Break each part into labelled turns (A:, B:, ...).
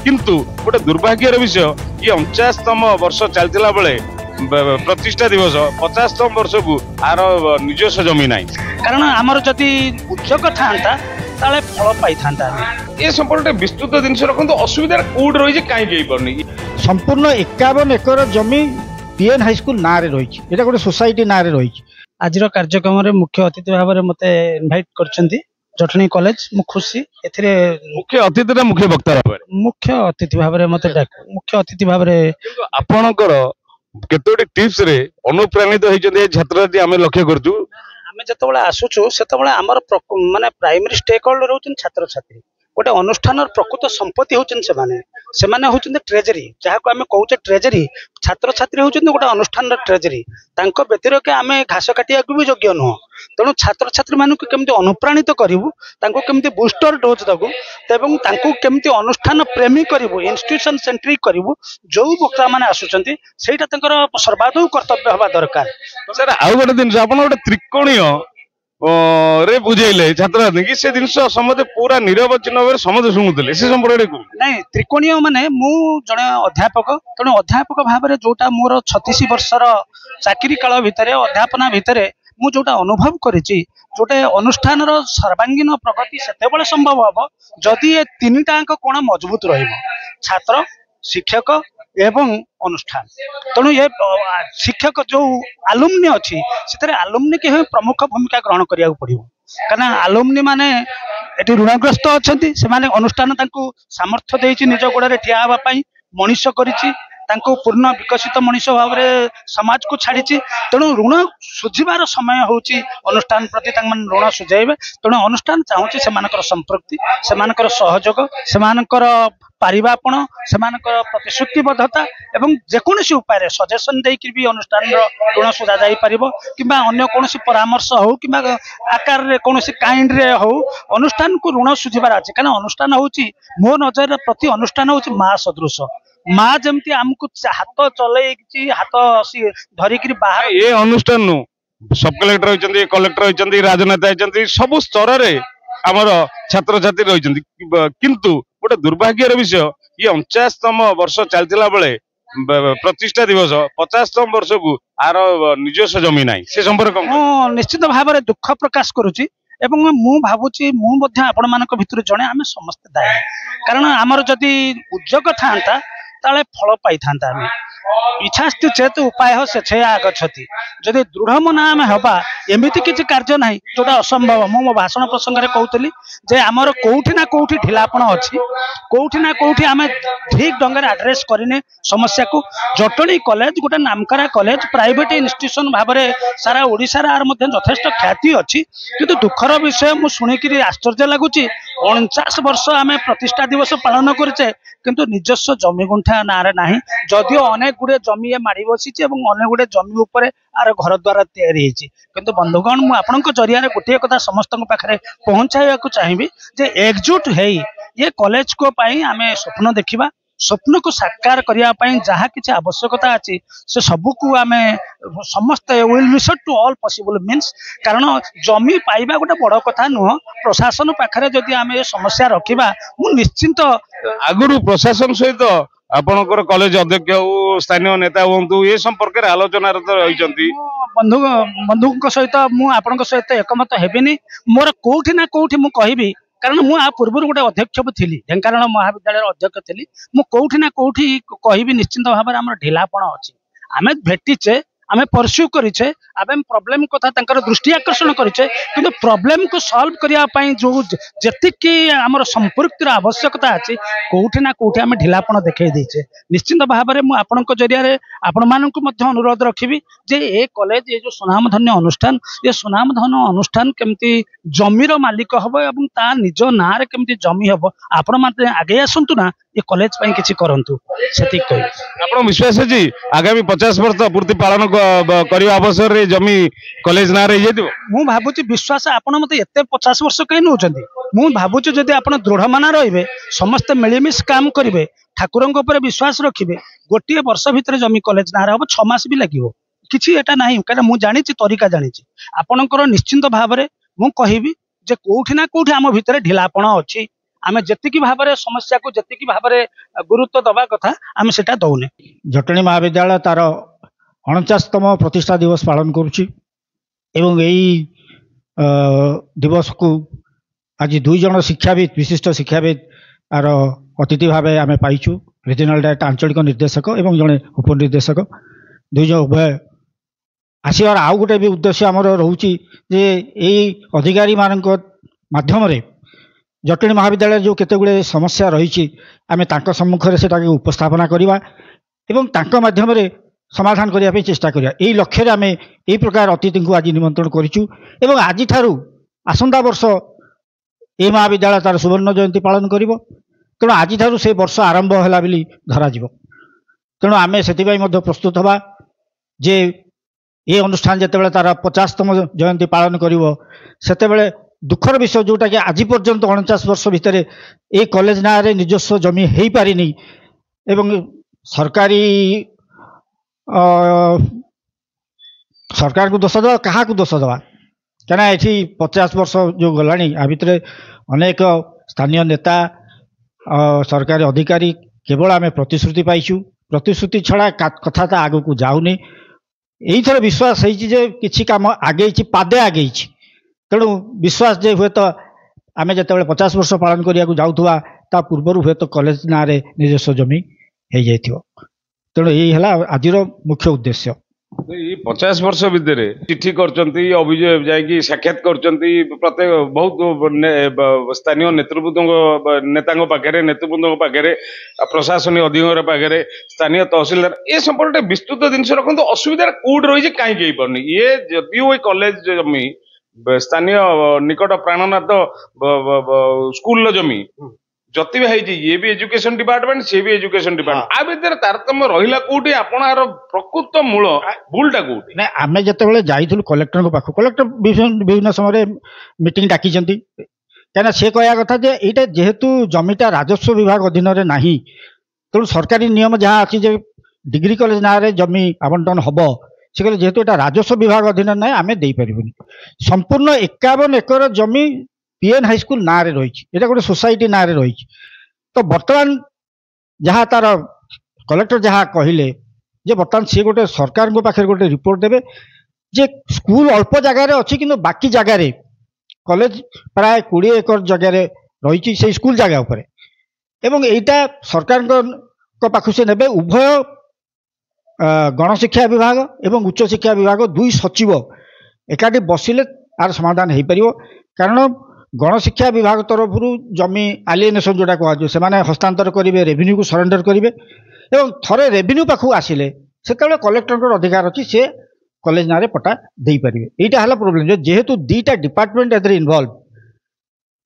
A: किंतु गोटे दुर्भाग्यर विषय ये 49तम वर्ष चलता बेले प्रतिष्ठा दिवस 50तम वर्ष को आर निजस्व जमी ना
B: कारण आमर जदि उद्योग था ताले फल पाई था
A: ये संपर्क विस्तृत जिन रखते असुविधा कौट रही कहीं पारनी
C: संपूर्ण 51 एकर जमी पीएन हाईस्कूल ना रही गोटे सोसाइटी ना रही
B: आज कार्यक्रम रे मुख्य अतिथि भाव में मते इनवाइट करछंती जटनी कॉलेज मु खुशी एथिरे
A: मुख्य अतिथि ना मुख्य वक्ता भाव
B: मुख्य अतिथि भाव में मते मुख्य अतिथि भाव में
A: आपणकर केतोटी टिप्स रे अनुप्राणित होइछन्ते छात्र जे हमें लक्ष्य करछु
B: आमे जतबेला आसुछु सेतबेला हमर माने प्राइमरी स्टेक होल्डर होचन छात्र छात्री गोटे अनुष्ठान प्रकृत संपत्ति होचन से माने होचन ट्रेजरी जहाँ को आमे कहूचे ट्रेजरी छात्र छात्री होचन गोटे अनुष्ठान ट्रेजरी तांको व्यतिरेक आमे घास काटिया को भी योग्य नुह तेणु छात्र छात्री मानक केमती अनुप्राणित करिवु तांको केमती बूस्टर डोज दबु एवं तांको केमती अनुष्ठान प्रेमी करिवु इंस्टीट्यूशन सेंट्रिक करिवु जो वक्ता माने आसुचंती सेटा तांकर सर्वाधु कर्तव्य हवा दरकार
A: सर आउ गोटे दिन आपण गोटे त्रिकोणीय रे बुझेले छात्र कि से दिन समझे पूरा निरवचिन्न भाव समझे शुणुले से संपर्क
B: नहीं त्रिकोणीय माने मु जने अध्यापक तेणु अध्यापक भाव में जोटा मोर 36 वर्षर चाकरी काल भितर अध्यापना भितर मु जोटा अनुभव करिछि जोटे अनुष्ठान सर्वांगीन प्रगति सेतेबेले संभव हम जदि ये तीनटा कोण मजबूत रहिबो छात्र शिक्षक एवं अनुष्ठान तेणु ये शिक्षक जो आलुमनी अच्छी से आलुमनी के प्रमुख भूमिका ग्रहण करिया पड़ो कारण आलुमनी माने एटी ऋणग्रस्त अच्छा से माने अनुष्ठान तांको सामर्थ्य देइछि निज गोड़े ठिया हवा पई मनीष करिछि तांको पूर्ण विकसित मनीष भाव में समाज को छाड़ी तेणु ऋण सुझिबार समय होची अनुष्ठान प्रति ऋण सुझाइबे तेणु अनुष्ठान चाहूँगी से संपृक्ति से सहयोग से पारिबापण से प्रतिश्रुतिबद्धता एवं जेकोसी उपाय सजेसन देकी भी अनुष्ठान ऋण सुझा जाई परिबो किबा अन्य कोनोसी परामर्श हो किबा आकार रे कोनोसी काइंड रे हो अनुष्ठान को ऋण सुझिबार अछि कारण अनुष्ठान होची मो नजर प्रति अनुष्ठान होची मां सदृश माँ जमती आमको हाथ चल हाथ धरिकी बाहर
A: ये अनुष्ठान नु सब कलेक्टर होइचंदी कलेक्टर होइचंदी राजनेता होइचंदी सब स्तर रे हमर छात्र छात्री रहिचंदी किंतु गोटे दुर्भाग्यर विषय ये 49तम वर्ष चलता बेले प्रतिष्ठा दिवस 50तम वर्ष को आर निजस्व जमी ना से संपर्क
B: निश्चित भाव में दुख प्रकाश करुच्ची एवं मु भावुची मु मध्य आपण मानक भितर जणे आमे समस्त दायी कारण आमर जदि उद्योग था ताले फल पाई था इच्छास्ति चेत उपाय से छे आगछति जदि दृढ़ मन आम हवा एमती किसी कार्य ना जोटा असंभव मो भाषण प्रसंग में कहती जे आमर कोठी ना कोठी ढिलापण अच्छी कोठी ना कोठी आम ठीक ढंग से आड्रेस करने समस्या को जटणी कॉलेज गोटे नामकरा कॉलेज प्राइवेट इंस्टीट्यूशन भाव में सारा ओडिशा आर यथेष्ट ख्याति अच्छी किंतु दुखर विषय मुझे शुणिकी आश्चर्य लगुच 49 वर्ष आम प्रतिष्ठा दिवस पालन करे किंतु निजस्व जमी गुंठा ना जदियो अनेक गुड़े जमी माड़ी बसी अनेक गुड़े जमी उपर आर घर द्वारा तैयारी किंतु बंधुगण मु आपनक जरिया गोटे कथा समस्त पाखे पहुंचाइबा चाहिए जे एकजुट है ये कॉलेज को पाई आमे स्वप्न देखिबा स्वप्न को साकार करने जहाँ किसी आवश्यकता अच्छी से सबको आम समस्त will resort to all possible means कारण जमी पाइबा गोटे बड़ कथा नुह प्रशासन पाखे जदि आम ये समस्या रखा मु निश्चिंत
A: आगुरी प्रशासन सहित आपणकर कॉलेज अध्यक्ष हो स्थानीय नेता हूँ ये संपर्क में आलोचना रही
B: बंधु सहित मुझे सहित एकमत हेबिनी मोर कोठी ना कोठी मु कहबी कारण मु आ पूर्व गोटे अध्यक्ष भी थी ढेंकानाल महाविद्यालय अध्यक्ष थी मु कोठी ना कोठी कहबी निश्चिंत भाव में आम ढिलापण अच्छी आम भेटीचे आम परस्यू करें आम प्रॉब्लम कथा दृष्टि आकर्षण करें कि प्रॉब्लम को सॉल्व करने जो जी आम संपर्क आवश्यकता अच्छी कौटी ना कौटी आम ढिलापण देखई देचे निश्चिंत भाव में मुझे जरिया आपण मानक अनुरोध रखी जे ए कॉलेज ये जो सुनामधन्य अनुष्ठान ये सुनामधन्य अनुष्ठान केमती जमीर मालिक हम और ता निज ना केमती जमी हम आपण मैंने आगे आसतु ना ये कॉलेज किसी करंतु सेति कहि
A: आपण विश्वास है आगामी 50 वर्ष पूर्ति पालन करने अवसर रे जमी कॉलेज ना रही जाइए
B: मु भावुची विश्वास आपण मते एते 50 वर्ष कहीं नौचंदी मु भावुची जदि आपण दृढ़ माना रहिबे समस्त मिलिमिश काम करिवे ठाकुरंक ऊपर विश्वास रखिबे गोटे वर्ष भितर जमी कॉलेज ना हम 6 मास भी लागिवो किछि एटा नाही कारण मु जानिछि तरीका जानिछि आपणकर निश्चिंत भाव में मु कहिबी जे कोठी ना कोठी आम भितर ढिलापण अछि आमे जेतिकी भाबरे समस्या को जेतिकी भाबरे गुरुत्व दबा कथा आमे सेटा दौने।
C: जटणी महाविद्यालय तार 49तम प्रतिष्ठा दिवस पालन करुछि एवं यही दिवस को आज 2 जन शिक्षाविद विशिष्ट शिक्षाविद आर अतिथि भाव आम पाइछु। रिजनल डायरेक्टर आंचलिक निर्देशक एवं जड़े उपनिर्देशक 2 जन उभय आसवर आउ गोटे भी उद्देश्य आमर रोचे जे यही अधिकारी मान माध्यम जटणी महाविद्यालय जो केतगुड़े समस्या रही आम सम्मुखें से उपस्थापना करवा एवं माध्यम समाधान करने चेष्टा करिया। यही लक्ष्य आम यही प्रकार अतिथि को आज निमंत्रण करिछु एवं आज ठारू आसंता वर्ष ए महाविद्यालय तार सुवर्ण जयंती पालन करिवो। तेणु आज ठारू से वर्ष आरंभ होला बिली धरा जिवो। तेणु आमे सेतिबाई मध्य प्रस्तुत हवा जे ये अनुष्ठान जितेबाला तार 50तम जयंती पालन करिवो सेतेबेले दुखर विषय जोटा कि आज पर्यंत 49 वर्ष भितर ए कॉलेज ना रे निजस्व जमी हेई पारिनी एवं सरकारी सरकार को दोष दवा क्या दोष दवा क्या ये 50 वर्ष जो गलानी आ भितर अनेक स्थानीय नेता सरकारी अधिकारी केवल आम प्रतिश्रुति पाइछु। प्रतिश्रुति छड़ा कथा तो आग को जाऊनी। यही थर विश्वास कि काम आगे पादे आगे तेणु विश्वास जे हुए तो आम जो 50 वर्ष पालन करने जाऊा ता पूर्वर हुए तो कॉलेज ना रे निजस्व जमी हो जाइथिबो। तेणु यही है आज मुख्य उद्देश्य।
A: 50 वर्ष भितर चिठी करचंती अभियोग जाकि साक्षात करचंती प्रत्येक बहुत स्थानीय नेतांग पाखे नेतृवृंद पाखे प्रशासनिक अधिकारी पाखे स्थानीय तहसीलदार ए संपर्क विस्तृत जिन रखते असुविधा कौट रही कहीं पारनी ये जदिव कॉलेज जमी स्थानीय निकट प्राणनाथ स्कूल जमी जति भी ये भी एजुकेशन डिपार्टमेंट सी भी एजुकेशन डिपार्टमेंट आ भीतर तारतम्य रहिला कोठी आपणार प्रकृत मूल भूलटा कोठी
C: ना आमे जतेबेले जाइथुल कलेक्टर को पाखो कलेक्टर विभिन्न समय मीटिंग डाकिचंती कहना से कहया कथा जे एटा जेहेतु जमीटा राजस्व विभाग अधीन रे नाही तेणु सरकारी नियम जहाँ अच्छी जे डिग्री कॉलेज ना रे जमी आवंटन हबो से कहले जेहेतु एटा राजस्व विभाग अधीन ना आमे देई परिबुनी। संपूर्ण 51 एकर जमी पीएन हाई स्कूल ना रे रही है गोटे सोसाइटी ना रे रही तो बर्तमान जहाँ तार कलेक्टर जहाँ कहले जे बर्तमान सी गोटे सरकार को पाखे गोटे रिपोर्ट देवे जे स्कूल अल्प जगार अच्छी कि बाकी जगार कॉलेज प्राय 20 एकर जगह रही से स्कूल जगह उपर एवं एटा सरकार पाखु से नेबे उभय गणशिक्षा विभाग एवं उच्च शिक्षा विभाग 2 सचिव एकाठी बसिले आर समाधान हो पार। कारण गणशिक्षा विभाग तरफ जमी आलिएनेसन जोटा कहुए से हस्तांतर करेंगे रेवेन्यू को सरेंडर करेंगे एवं थरे रेवेन्यू पाखु आसिले से कलेक्टर अधिकार अच्छी से कॉलेज ना पट्टा दे पारे। यहाँ है प्रोब्लेम जेहेतु 2टा डिपार्टमेंट एथरे इनवॉल्व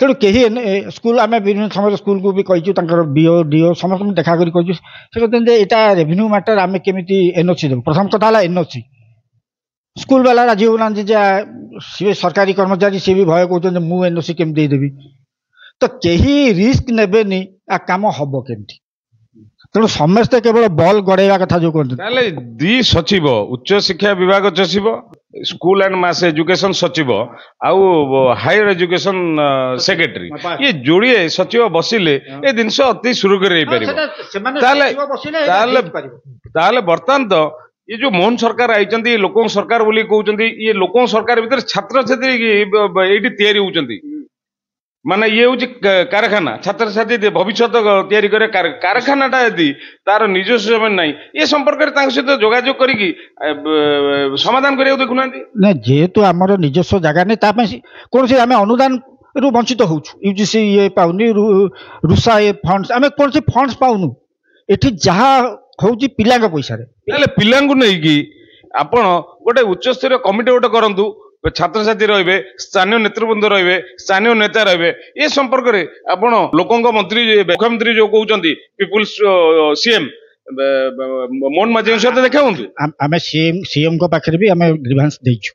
C: तेणु कहीं स्कूल आम विभिन्न समय स्कूल को भी कही बीओ डीओ समस्त देखा कर कहते यहाँ रेवेन्यू मैटर आम केमी एनओसी देव प्रथम कथा है एनओसी स्कूल वाला राजी होना सी सरकारी कर्मचारी सी भी भय कहते मुझे एनओसी केमी देदेवी तो कहीं रिस्क नेबेनी आ काम हम केमती तेणु समस्ते केवल बल गड़ेवा कथा जो कहते
A: 2 सचिव उच्च शिक्षा विभाग सचिव स्कूल एंड मास एजुकेशन सचिव आउ हायर एजुकेशन सेक्रेटरी ये जोड़े सचिव बसिले ए जिनस अति सुरुखुर बर्तमान तो ये जो मोहन सरकार आई लोक सरकार बोली कहते ये लोक सरकार भीतर छात्र छात्री ये होती माने ये हूँ कारखाना छात्र छात्री भविष्य तैयारी करे कारखानाटा यदि तार निजस्व जमीन नहीं ये संपर्क सहित जोगाजोग करी समाधान करिया देखुना
C: ना जेहेतु आमर निजस्व जगह नहीं कौन से आम अनुदान रु वंचित होचु यूजीसी ये पाउनी रुसा ये फंड्स आम कौन से फंड्स पाउनु एठी जहाँ होची पिला पैसा
A: पिला नहीं कि आपण गोटे उच्चस्तरीय कमिटी गोटे करंतु छात्र छात्री रहिबे स्थानीय नेतृवृंद रहिबे स्थानीय नेता रहिबे ये संपर्क रे आपण लोकंग मंत्री मुख्यमंत्री जो कहउचंती पीपुल्स सीएम मोहन माझी सहित देखा हुंतु
C: आमे सीएम को पाखरे भी आमे ग्रीवांस देइछु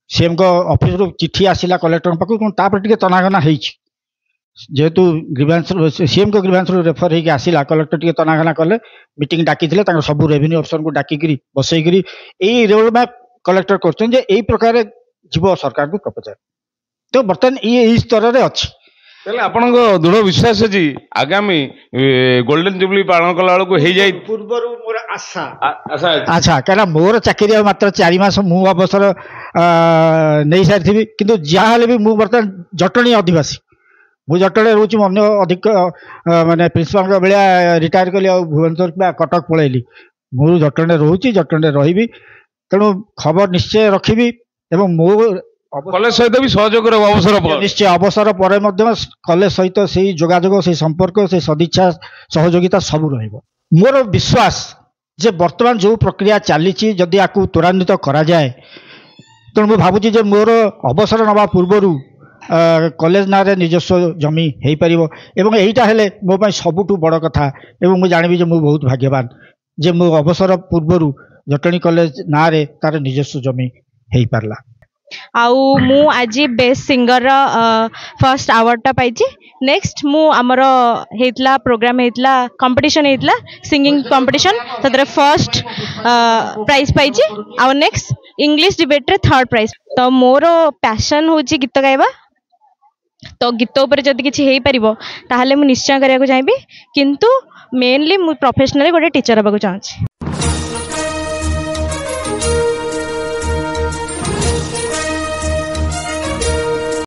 C: सीएम को ऑफिस रो चिट्ठी आसिला कलेक्टर पाखु तापर टिके तनागना हेछि जेहेतु ग्रीवांस सीएम को ग्रीवांस रेफर होगी आसिला कलेक्टर टिके तनागना कले मीटिंग डाकी सब रेवेन्यू अफसर को डाकिकी बसईकरी यही रोड मैप कलेक्टर कर प्रकार जीव सरकार को प्रपोजल तो बर्तमान ये स्तर में अच्छी
A: ତାହେଲେ ଆପଣଙ୍କ ଦୃଢ ବିଶ୍ୱାସ ଅଛି ଆଗାମୀ ଗୋଲ୍ଡେନ ଜୁବଲି ପାଳନ କଲା ବେଳକୁ ହେଇଯାଇ
C: ପୂର୍ବରୁ ମୋର ଆଶା
A: ଆଶା ଅଛି।
C: ଆଚ୍ଛା କାହିଁକିନା ମୋର ଚାକିରି ଆଉ ମାତ୍ର 4 ମାସ ମୁଁ ଅବସର ନେଇସାରିଥିବି କିନ୍ତୁ ଯାହାହେଲେ ବି ମୁଁ ବର୍ତ୍ତମାନ ଜଟଣୀ ଅଧିବାସୀ ମୁଁ ଜଟଣୀରେ ରହୁଛି ମୁଁ ଅନ୍ୟ ଅଧିକ ମାନେ ପ୍ରିନ୍ସିପାଲଙ୍କ ଭଳିଆ ରିଟାୟାର କଲି ଆଉ ଭୁବନେଶ୍ୱର ବା କଟକ ପଳେଇଲି ମୁଁ ଜଟଣୀରେ ରହୁଛି ଜଟଣୀରେ ରହିବି ତେଣୁ ଖବର ନିଶ୍ଚୟ ରଖିବି ଏବଂ ମୋ
A: କଲେଜ ସହିତ ବି ସହଯୋଗ କରିବ ଅବସର ପରେ।
C: ନିଶ୍ଚୟ ଅବସର ପରେ ମଧ୍ୟ କଲେଜ ସହିତ ସେଇ ଯୋଗାଯୋଗ ସେଇ ସମ୍ପର୍କ ସେଇ ସଦିଚ୍ଛା ସହଯୋଗିତା ସବୁ ରହିବ ମୋର ବିଶ୍ୱାସ ଯେ ବର୍ତ୍ତମାନ ଯେଉଁ ପ୍ରକ୍ରିୟା ଚାଲିଛି ଯଦି ଆକୁ ତ୍ୱରାନ୍ୱିତ କରାଯାଏ ତେଣୁ ମୁଁ ଭାବୁଛି ଯେ ମୋର ଅବସର ନେବା ପୂର୍ବରୁ କଲେଜ ନାଁରେ ନିଜସ୍ୱ ଜମି ହେଇପାରିବ ଏବଂ ଏଇଟା ହେଲେ ମୋ ପାଇଁ ସବୁଠୁ ବଡ଼ କଥା ଏବଂ ମୁଁ ଜାଣିବି ଯେ ମୁଁ ବହୁତ ଭାଗ୍ୟବାନ ଯେ ମୋ ଅବସର ପୂର୍ବରୁ ଜଟଣୀ କଲେଜ ନାଁରେ ତାର ନିଜସ୍ୱ ଜମି ହେଇପାରିଲା।
D: आउ मु आज बेस्ट सिंगर फर्स्ट अवार्ड पाई नेक्स्ट मु आमर हेतला प्रोग्राम हेतला कंपटीशन हेतला सिंगिंग कंपटीशन ततरे फर्स्ट प्राइज पाई आउ नेक्स्ट इंग्लिश डिबेट रे थर्ड प्राइज तो मोर पैशन होची गीत गाइबा तो गीत ऊपर जदि किछि हेई परिबो ताहाले मु निश्चय करिया को चाहबी किंतु मेनली मु प्रोफेशनली गोटे टीचर हबा को चाहूची।